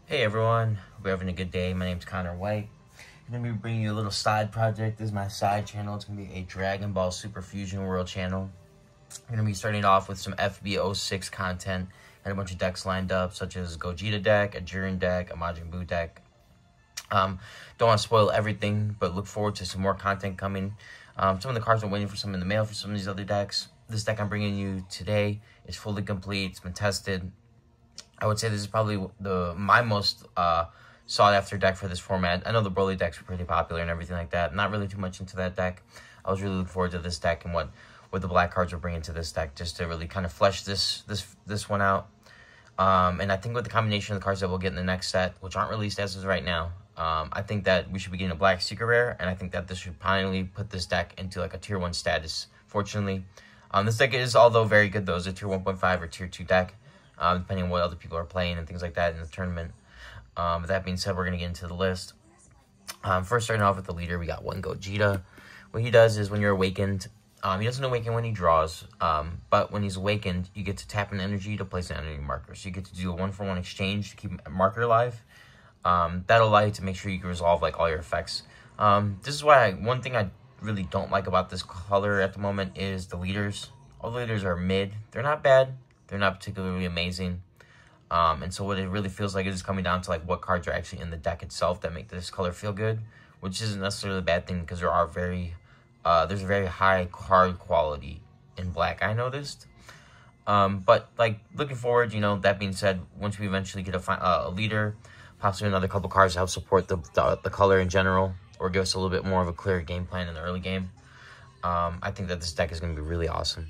Hey everyone, hope you're having a good day. My name's Connor White. I'm going to be bringing you a little side project. This is my side channel. It's going to be a Dragon Ball Super Fusion World channel. I'm going to be starting off with some FB06 content. Got a bunch of decks lined up, such as Gogeta deck, a Jiren deck, a Majin Buu deck. Don't want to spoil everything, but look forward to some more content coming. Some of the cards are waiting for some in the mail for some of these other decks. This deck I'm bringing you today is fully complete. It's been tested. I would say this is probably my most sought after deck for this format. I know the Broly decks are pretty popular and everything like that. Not really too much into that deck. I was really looking forward to this deck and what the black cards were bringing to this deck, just to really kind of flesh this one out. And I think with the combination of the cards that we'll get in the next set, which aren't released as of right now, I think that we should be getting a black secret rare, and I think that this should finally put this deck into like a tier 1 status. Fortunately, this deck is, although very good though, is a tier 1.5 or tier 2 deck. Depending on what other people are playing and things like that in the tournament. With that being said, we're going to get into the list. First, starting off with the leader, we got one Gogeta. What he does is when you're awakened, he doesn't awaken when he draws, but when he's awakened, you get to tap an energy to place an energy marker. So you get to do a 1-for-1 exchange to keep a marker alive. That'll allow you to make sure you can resolve like all your effects. This is why one thing I really don't like about this color at the moment is the leaders. All the leaders are mid. They're not bad. They're not particularly amazing. And so what it really feels like is coming down to like what cards are actually in the deck itself that make this color feel good, which isn't necessarily a bad thing because there's a very high card quality in black, I noticed. But like looking forward, that being said, once we eventually get a leader, possibly another couple cards to help support the color in general, or give us a little bit more of a clear game plan in the early game, I think that this deck is going to be really awesome.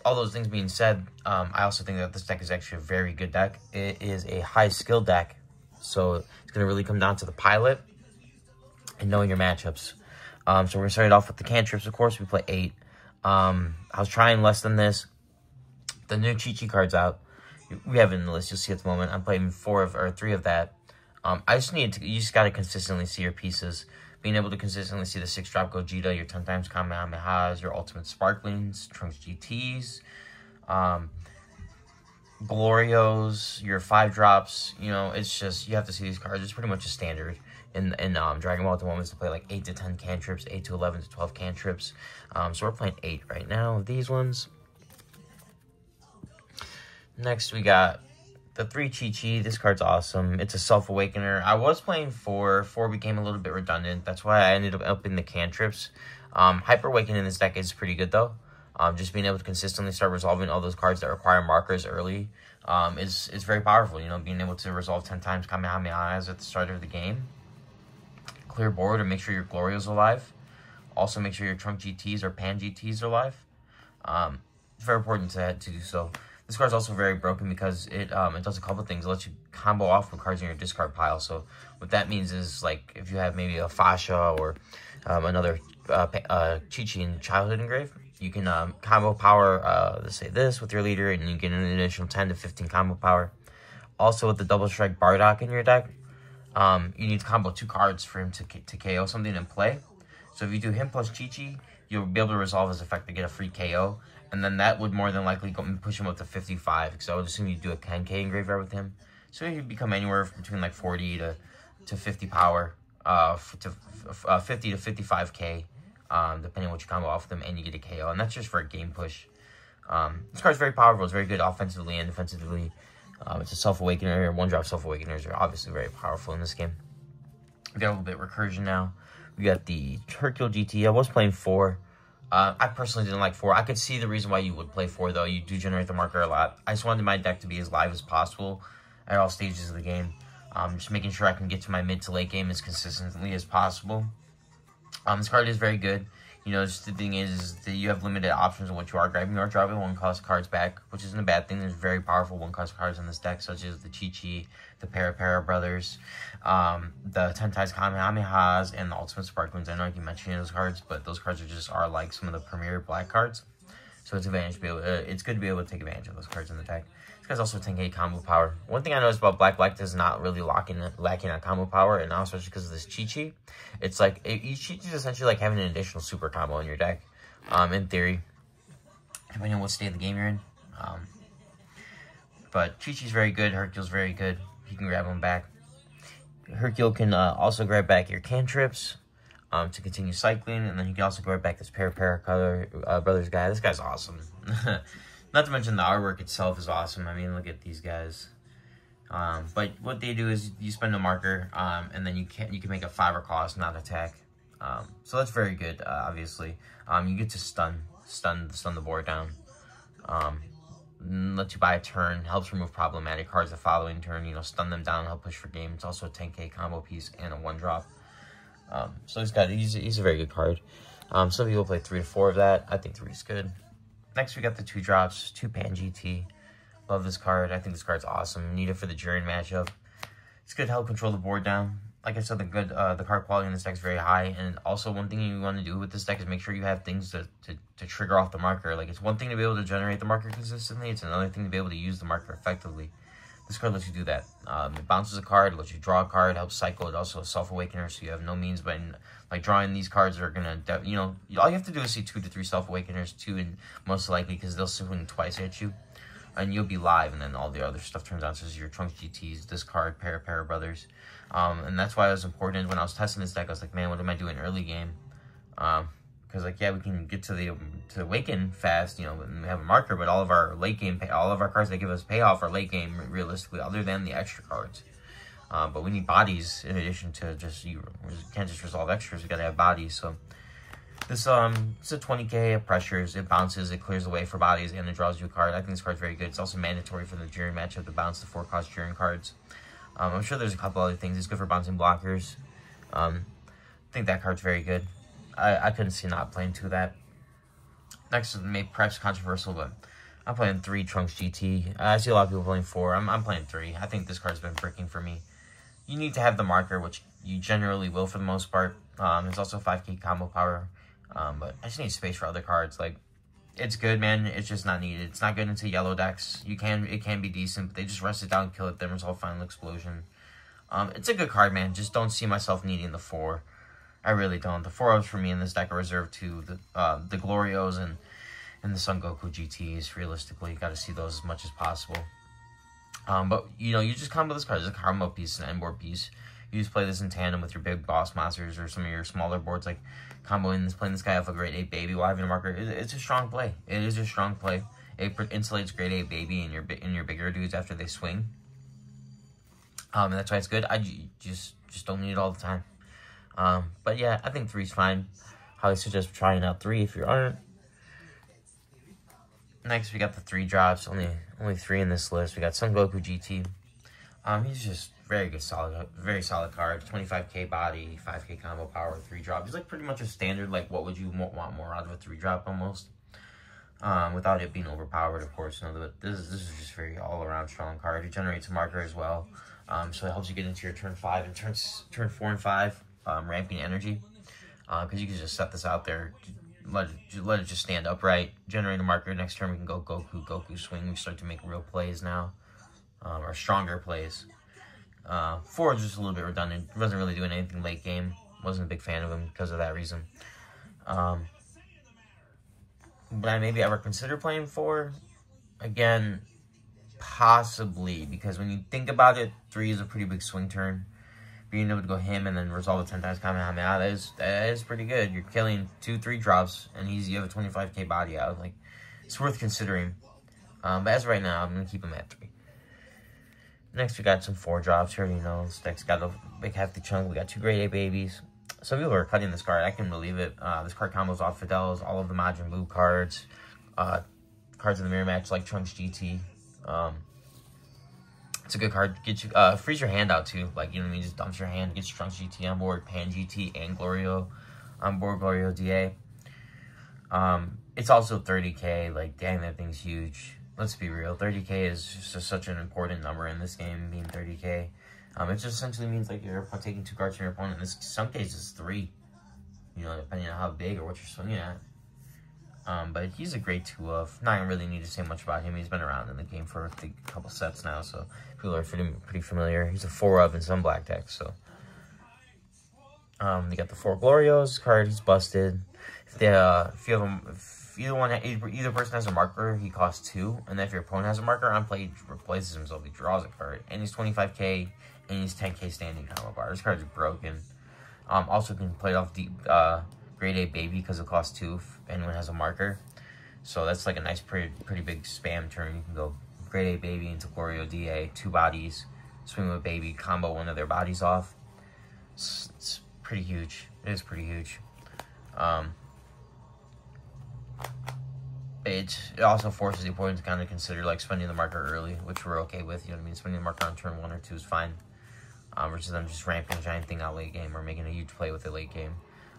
All those things being said, I also think that this deck is actually a very good deck. It is a high skill deck, so it's going to really come down to the pilot and knowing your matchups. So we're going to start it off with the cantrips, of course. We play 8. I was trying less than this. The new Chi-Chi card's out. We have it in the list. You'll see at the moment. I'm playing 3 of that. You just got to consistently see your pieces. Being able to consistently see the 6-drop Gogeta, your 10 times Kamehamehas, your ultimate Sparklings, Trunks GTs, Glorios, your 5-drops. It's just, you have to see these cards. It's pretty much a standard in Dragon Ball at the moment to play like 8 to 10 cantrips, 8 to 11 to 12 cantrips. So we're playing 8 right now of these ones. Next, we got the 3 Chi-Chi. This card's awesome. It's a Self-Awakener. I was playing 4. 4 became a little bit redundant. That's why I ended up upping the cantrips. Hyper Awakening in this deck is pretty good, though. Just being able to consistently start resolving all those cards that require markers early is very powerful. Being able to resolve 10 times Kamehamehas at the start of the game. Clear board and make sure your Glorio's alive. Also make sure your Trunk GTs or Pan GTs are alive. It's very important to do so. This card's also very broken because it does a couple things. It lets you combo off with cards in your discard pile. So what that means is, like, if you have maybe a Fasha or another Chi-Chi in Childhood Engrave, you can combo power, let's say this, with your leader, and you get an additional 10 to 15 combo power. Also, with the Double Strike Bardock in your deck, you need to combo 2 cards for him to KO something in play. So if you do him plus Chi-Chi, you'll be able to resolve his effect to get a free KO. And then that would more than likely push him up to 55. Because I would assume you do a 10k engraver with him. So he'd become anywhere between like 40 to 50 power. 50 to 55k. Depending on what you combo off with him. And you get a KO. And that's just for a game push. This card's very powerful. It's very good offensively and defensively. It's a Self-Awakener. 1-drop Self-Awakeners are obviously very powerful in this game. We got a little bit of Recursion now. We got the Hercule GT. I was playing 4. I personally didn't like 4. I could see the reason why you would play 4, though. You do generate the marker a lot. I just wanted my deck to be as live as possible at all stages of the game. Just making sure I can get to my mid to late game as consistently as possible. This card is very good. Just the thing is that you have limited options on what you are grabbing. You are dropping 1-cost cards back, which isn't a bad thing. There's very powerful 1-cost cards in this deck, such as the Chi-Chi, the Para brothers, the 10 times Kamehamehas, and the Ultimate Sparklings. I know you mentioned those cards, but those cards are like some of the premier black cards. So it's good to be able to take advantage of those cards in the deck. This guy's also 10k combo power. One thing I noticed about black is not really lacking on combo power, and now especially because of this Chi-Chi, it's like each Chi-Chi is essentially like having an additional super combo in your deck. In theory, depending on what state of the game you're in. But Chi-Chi's very good. Hercule's very good. he can grab them back. Hercule can also grab back your cantrips to continue cycling, and then he can also grab back this Brothers guy. This guy's awesome. Not to mention the artwork itself is awesome. I mean, look at these guys. But what they do is you spend a marker, and then you can make a 5 cost, not attack. So that's very good. Obviously, you get to stun the board down. Lets you buy a turn, helps remove problematic cards the following turn, you know, stun them down, help push for game. It's also a 10k combo piece and a 1-drop. So he's a very good card. Some people play 3 to 4 of that. I think 3 is good. Next, we got the 2-drops, 2-Pan GT. Love this card. I think this card's awesome. Need it for the Jiren matchup. It's good to help control the board down. Like I said, the card quality in this deck is very high. And also, one thing you want to do with this deck is make sure you have things to trigger off the marker. Like, it's one thing to be able to generate the marker consistently. It's another thing to be able to use the marker effectively. This card lets you do that. It bounces a card, lets you draw a card, helps cycle. It also a Self-Awakener, so you have no means but like drawing these cards are going to, you know, all you have to do is see 2 to 3 Self-Awakeners, 2 and most likely, because they'll swing twice at you. And you'll be live, and then all the other stuff turns on. So this is your Trunks GTs, this card, Para Brothers. And that's why it was important when I was testing this deck. I was like, man, what am I doing early game? Because, like, yeah, we can get to Awaken fast, you know, and we have a marker, but all of our late game, all of our cards that give us payoff are late game, realistically, other than the extra cards. But we need bodies in addition to just, you can't just resolve extras, you gotta have bodies. So this, it's a 20k, it pressures, it bounces, it clears the way for bodies, and it draws you a card. I think this card's very good. It's also mandatory for the Jiren matchup to bounce the 4-cost Jiren cards. I'm sure there's a couple other things. It's good for bouncing blockers. I think that card's very good. I couldn't see not playing 2 of that. Next, perhaps controversial, but I'm playing 3 Trunks GT. I see a lot of people playing 4. I'm playing 3. I think this card's been bricking for me. You need to have the marker, which you generally will for the most part. It's also 5k combo power. But I just need space for other cards. Like, it's good, man. It's just not needed. It's not good into yellow decks. It can be decent, but they just rest it down, kill it, then resolve Final Explosion. It's a good card, man. Just don't see myself needing the 4. I really don't. The 4-Os for me in this deck are reserved to the Glorios and the Son Goku GTs. Realistically, you got to see those as much as possible. But, you know, you just combo this card. It's a combo piece, an end board piece. You just play this in tandem with your big boss monsters or some of your smaller boards, like comboing this, playing this guy off a grade 8 baby while having a marker. It's a strong play. It is a strong play. It insulates grade 8 baby and your bigger dudes after they swing. And that's why it's good. I just don't need it all the time. But yeah, I think 3's fine. Highly suggest trying out 3 if you aren't. Next, we got the 3-drops. Only 3 in this list. We got Son Goku GT. He's just very good, very solid card. 25k body, 5k combo power, 3-drop. He's like pretty much a standard, like what would you want more out of a 3-drop almost. Without it being overpowered, of course. You know, this is just very all-around strong card. It generates a marker as well. So it helps you get into your turn 5 and turn 4 and 5, ramping energy. Because you can just set this out there, let it just stand upright, generate a marker. Next turn we can go Goku swing. We start to make real plays now, or stronger plays. 4 is just a little bit redundant. Wasn't really doing anything late game. Wasn't a big fan of him because of that reason. Would I maybe ever consider playing 4? Again, possibly, because when you think about it, 3 is a pretty big swing turn. Being able to go him and then resolve it 10 times Kamehameha, that is pretty good. You're killing 2 3-drops, and you have a 25k body out. Like, it's worth considering. But as of right now, I'm going to keep him at 3. Next, we got some 4-drops. You already know, this deck's got a big hefty chunk. We got 2 grade 8 babies. Some people are cutting this card. I can believe it. This card combos off Fidel's, all of the Majin Buu cards. Cards in the mirror match like Trunks GT. It's a good card. Get you frees your hand out too. Like, you know what I mean? Just dumps your hand, gets Trunks GT on board, Pan GT and Glorio on board, Glorio DA. It's also 30k. Like, dang, that thing's huge. Let's be real. 30k is just such an important number in this game, being 30k. It just essentially means like you're taking 2 cards from your opponent. In some cases, 3. You know, depending on how big or what you're swinging at. But he's a great 2-of. Not really need to say much about him. He's been around in the game for a couple sets now, so people are pretty familiar. He's a 4-of in some black decks, so. They got the 4 Glorios card. He's busted. If you if either person has a marker, he costs 2. And then if your opponent has a marker, on play, he replaces himself. He draws a card. And he's 25k, and he's 10k standing combo bar. This card is broken. Also can play it off deep, grade A baby because it costs 2 if anyone has a marker. So that's like a nice, pretty big spam turn. You can go grade A baby into Glorio DA, 2 bodies, swing with baby, combo one of their bodies off. It's pretty huge. It is pretty huge. It also forces the opponent to kind of consider like spending the marker early, which we're okay with. You know what I mean? Spending the marker on turn 1 or 2 is fine. Versus them just ramping a giant thing out late game or making a huge play with it late game.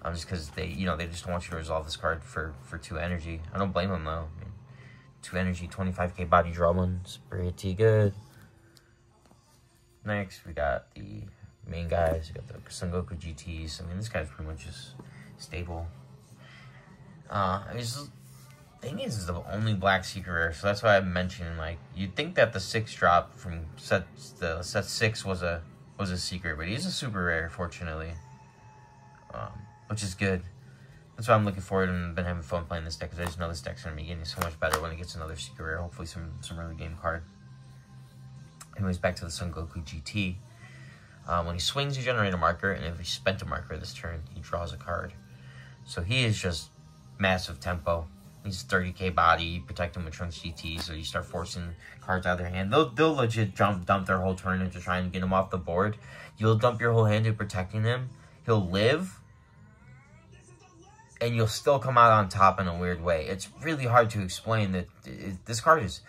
Just because they just want you to resolve this card for 2 energy. I don't blame them though. I mean, 2 energy, 25k body draw one's pretty good. Next, we got the main guys. We got the Son Goku GTs. I mean, this guy's pretty much just stable. I mean, the thing is the only black secret rare, so that's why I mentioned, like, you'd think that the 6 drop from set 6 was a secret, but he's a super rare, fortunately, which is good. That's why I'm looking forward and been having fun playing this deck, because I just know this deck's going to be getting so much better when it gets another secret rare, hopefully some early game card. Anyways, back to the Son Goku GT. When he swings, you generate a marker, and if he spent a marker this turn, he draws a card. So he is just massive tempo. He's 30k body, protect him with Trunks GT, so you start forcing cards out of their hand. They'll legit dump their whole turn into trying to get him off the board. You'll dump your whole hand into protecting him. He'll live, and you'll still come out on top in a weird way. It's really hard to explain that this card is...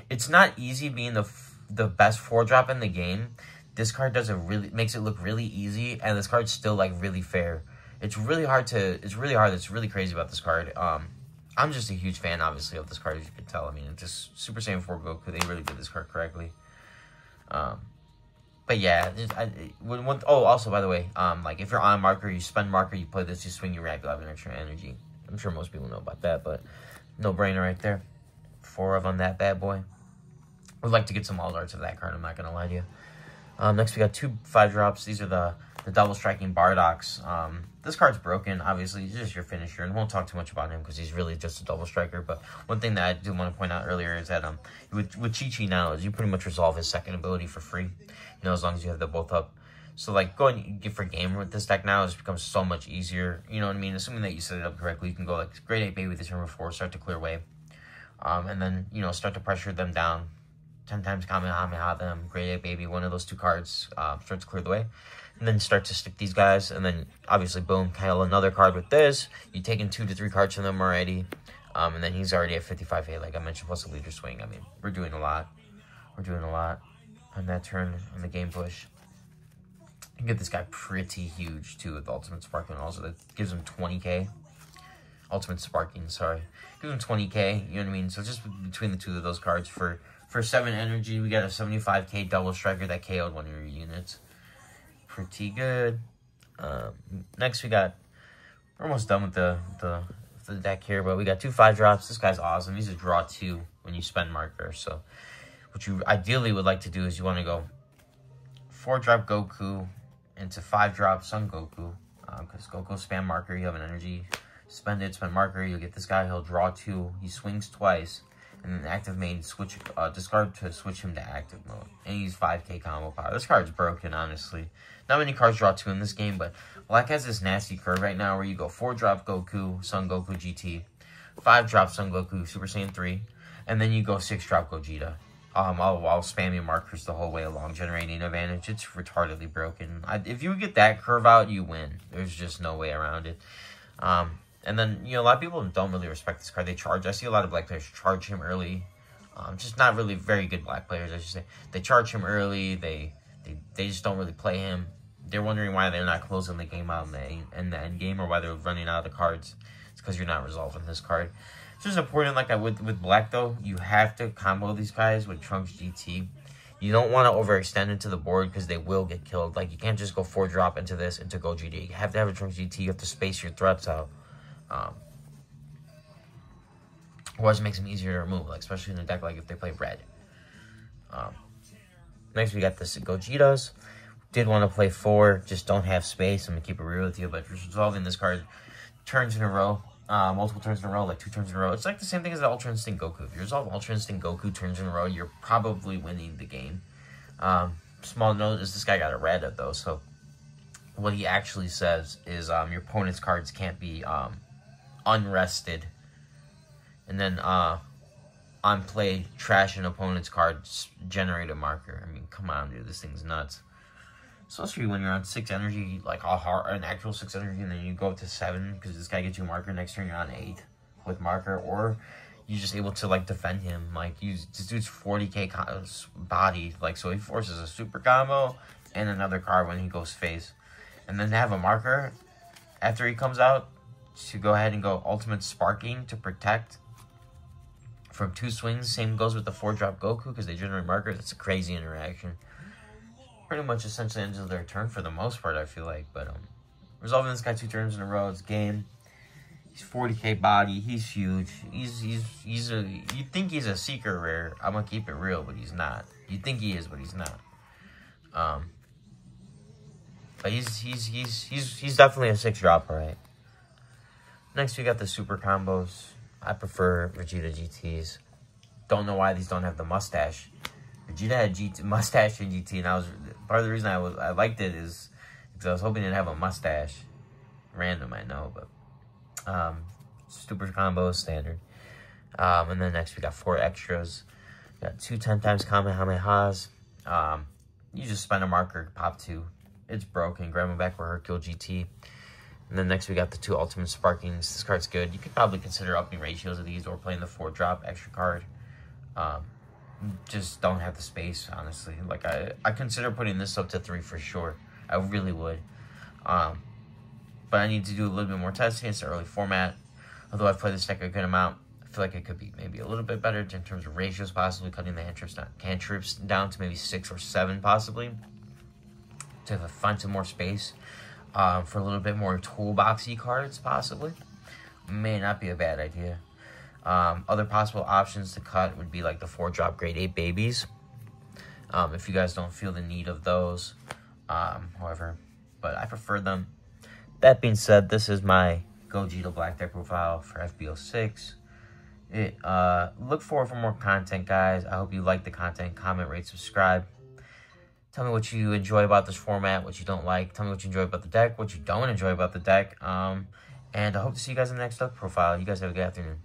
It's not easy being the best 4-drop in the game. This card makes it look really easy, and this card's still like really fair. It's really crazy about this card. I'm just a huge fan, obviously, of this card, as you can tell. I mean, it's just Super Saiyan 4 Goku. They really did this card correctly. But yeah, also, by the way, like, if you're on a marker, you spend marker, you play this, you swing your rack, you'll have an extra energy. I'm sure most people know about that, but no-brainer right there. 4 of on that bad boy. Would like to get some alt arts of that card, I'm not going to lie to you. Next, we got 2 5-drops. These are the double striking Bardox. This card's broken, obviously. He's just your finisher, and won't talk too much about him because he's really just a double striker. But one thing that I do want to point out earlier is that with Chi-Chi now, is you pretty much resolve his second ability for free, you know, as long as you have them both up. So, like, going for game with this deck now has become so much easier. You know what I mean? Assuming that you set it up correctly, you can go, like, grade 8 baby with the turn before, start to clear away. And then, you know, start to pressure them down. 10 times Kamehameha them, grade 8 baby, one of those 2 cards, start to clear the way. And then start to stick these guys, and then obviously, boom, kill another card with this. You've taken 2 to 3 cards from them already, and then he's already at 55k, like I mentioned, plus a leader swing. I mean, we're doing a lot. We're doing a lot on that turn on the game push. You can get this guy pretty huge, too, with Ultimate Sparking. Also, that gives him 20k. Ultimate Sparking, sorry. Gives him 20k, you know what I mean? So just between the 2 of those cards, for 7 energy, we got a 75k double striker that KO'd one of your units. Pretty good. Next, we're almost done with the deck here, but we got 2 5-drops. This guy's awesome. He's a draw 2 when you spend marker. So what you ideally would like to do is you want to go 4-drop Goku into 5-drop Son Goku, because Goku spam marker, you have an energy. Spend it, spend marker, you'll get this guy, he'll draw 2, he swings twice, and then active main, discard to switch him to active mode. And he's 5k combo power. This card's broken, honestly. Not many cards draw 2 in this game, but Black has this nasty curve right now where you go 4-drop Goku, Son Goku GT, 5-drop Son Goku, Super Saiyan 3, and then you go 6-drop Gogeta. While spamming markers the whole way along, generating advantage. It's retardedly broken. If you get that curve out, you win. There's just no way around it. And then, you know, a lot of people don't really respect this card. They charge. I see a lot of black players charge him early. Just not really very good black players, I should say. They charge him early. They just don't really play him. They're wondering why they're not closing the game out in the end game, or why they're running out of the cards. It's because you're not resolving this card. It's just important, like with black, though, you have to combo these guys with Trunks GT. You don't want to overextend into the board because they will get killed. Like, you can't just go 4-drop into this, into Gogeta. You have to have a Trunks GT. You have to space your threats out. Otherwise, it makes them easier to remove, like, especially in a deck like if they play red. Next, we got the Gogetas. Did want to play 4, just don't have space. I'm going to keep it real with you, but resolving this card turns in a row. multiple turns in a row, like 2 turns in a row. It's like the same thing as the Ultra Instinct Goku. If you resolve Ultra Instinct Goku turns in a row, you're probably winning the game. Small note is this guy got a red of though, so what he actually says is your opponent's cards can't be unrested. And then on play, trash an opponent's cards, generate a marker. I mean, come on, dude, this thing's nuts. Especially when you're on 6 energy, like an actual 6 energy, and then you go up to 7 because this guy gets you a marker. Next turn you're on 8 with marker, or you're just able to like defend him. Like this dude's 40k body, like so he forces a super combo and another card when he goes face, and then have a marker after he comes out to go ahead and go ultimate sparking to protect from 2 swings. Same goes with the 4-drop Goku because they generate markers. It's a crazy interaction. Pretty much essentially ends their turn for the most part, I feel like. But resolving this guy 2 turns in a row, it's game. He's 40k body. He's huge. He's a. You think he's a secret rare? I'm gonna keep it real, but he's not. You think he is, but he's not. But he's definitely a 6-drop, alright. Next we got the super combos. I prefer Vegeta GTs. Don't know why these don't have the mustache. Vegeta had mustache in GT, and part of the reason I liked it is because I was hoping it'd have a mustache. Random, I know, but super combos standard. And then next we got 4 extras. We got 2 10x Kamehamehas. You just spend a marker, pop 2. It's broken. Grab them back for Hercule GT. And then next we got the 2 ultimate sparkings. This card's good. You could probably consider upping ratios of these or playing the 4-drop extra card. Just don't have the space, honestly. Like I consider putting this up to 3 for sure. I really would. But I need to do a little bit more testing. It's an early format. Although I've played this deck a good amount, I feel like it could be maybe a little bit better in terms of ratios, possibly cutting the cantrips down to maybe 6 or 7 possibly, to find some more space for a little bit more toolboxy cards possibly. May not be a bad idea. Other possible options to cut would be like the 4-drop grade 8 babies. If you guys don't feel the need of those, however, but I prefer them. That being said, this is my Gogeta Black deck profile for FB06. Look forward for more content, guys. I hope you like the content. Comment, rate, subscribe. Tell me what you enjoy about this format, what you don't like. Tell me what you enjoy about the deck, what you don't enjoy about the deck. And I hope to see you guys in the next deck profile. You guys have a good afternoon.